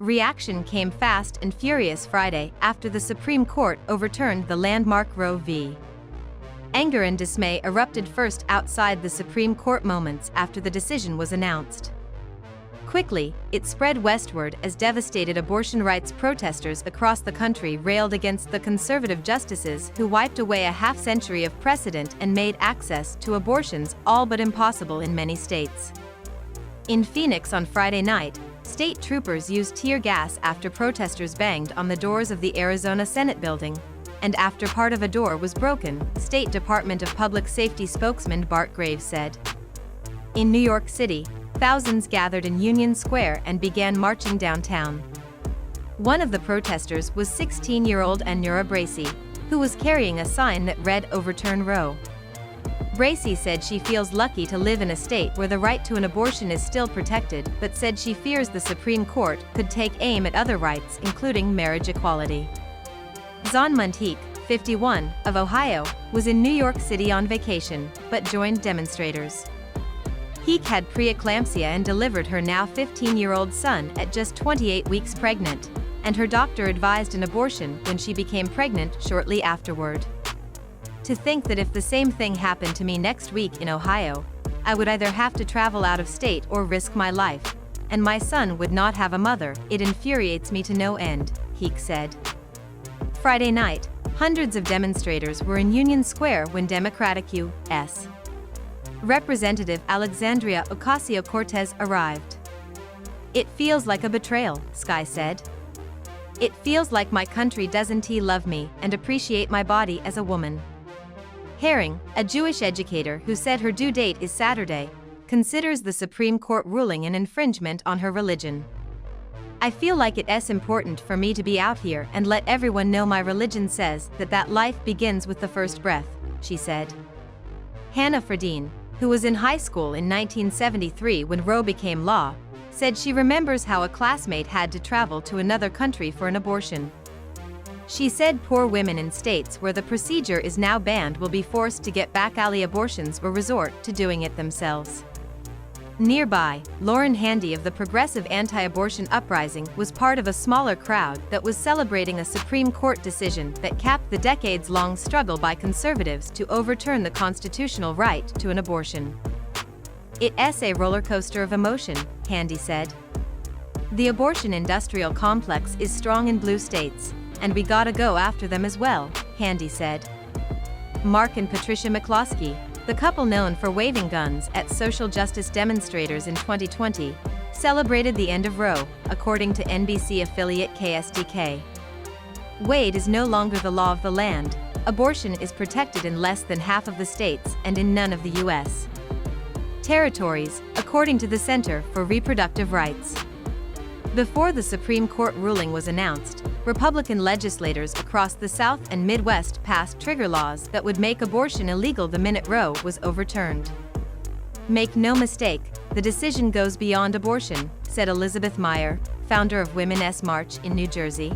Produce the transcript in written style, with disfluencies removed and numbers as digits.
Reaction came fast and furious Friday after the Supreme Court overturned the landmark Roe v. Anger and dismay erupted first outside the Supreme Court moments after the decision was announced. Quickly, it spread westward as devastated abortion rights protesters across the country railed against the conservative justices who wiped away a half-century of precedent and made access to abortions all but impossible in many states. In Phoenix on Friday night, state troopers used tear gas after protesters banged on the doors of the Arizona Senate building, and after part of a door was broken, State Department of Public Safety spokesman Bart Graves said. In New York City, thousands gathered in Union Square and began marching downtown. One of the protesters was 16-year-old Anura Bracey, who was carrying a sign that read "Overturn Roe." Bracey said she feels lucky to live in a state where the right to an abortion is still protected, but said she fears the Supreme Court could take aim at other rights, including marriage equality. Zon Munteak, 51, of Ohio, was in New York City on vacation, but joined demonstrators. He had preeclampsia and delivered her now 15-year-old son at just 28 weeks pregnant, and her doctor advised an abortion when she became pregnant shortly afterward. To think that if the same thing happened to me next week in Ohio, I would either have to travel out of state or risk my life, and my son would not have a mother, it infuriates me to no end, Heek said. Friday night, hundreds of demonstrators were in Union Square when Democratic U.S. Representative Alexandria Ocasio-Cortez arrived. "It feels like a betrayal," Sky said. "It feels like my country doesn't love me and appreciate my body as a woman." Herring, a Jewish educator who said her due date is Saturday, considers the Supreme Court ruling an infringement on her religion. "I feel like it's important for me to be out here and let everyone know my religion says that life begins with the first breath," she said. Hannah Fredine, who was in high school in 1973 when Roe became law, said she remembers how a classmate had to travel to another country for an abortion. She said poor women in states where the procedure is now banned will be forced to get back alley abortions or resort to doing it themselves. Nearby, Lauren Handy of the Progressive Anti-Abortion Uprising was part of a smaller crowd that was celebrating a Supreme Court decision that capped the decades-long struggle by conservatives to overturn the constitutional right to an abortion. "It's a roller coaster of emotion," Handy said. "The abortion industrial complex is strong in blue states, and we gotta go after them as well," Handy said. Mark and Patricia McCloskey, the couple known for waving guns at social justice demonstrators in 2020, celebrated the end of Roe, according to NBC affiliate KSDK. "Wade is no longer the law of the land. Abortion is protected in less than half of the states and in none of the U.S. territories, according to the Center for Reproductive Rights." Before the Supreme Court ruling was announced, Republican legislators across the South and Midwest passed trigger laws that would make abortion illegal the minute Roe was overturned. "Make no mistake, the decision goes beyond abortion," said Elizabeth Meyer, founder of Women's March in New Jersey.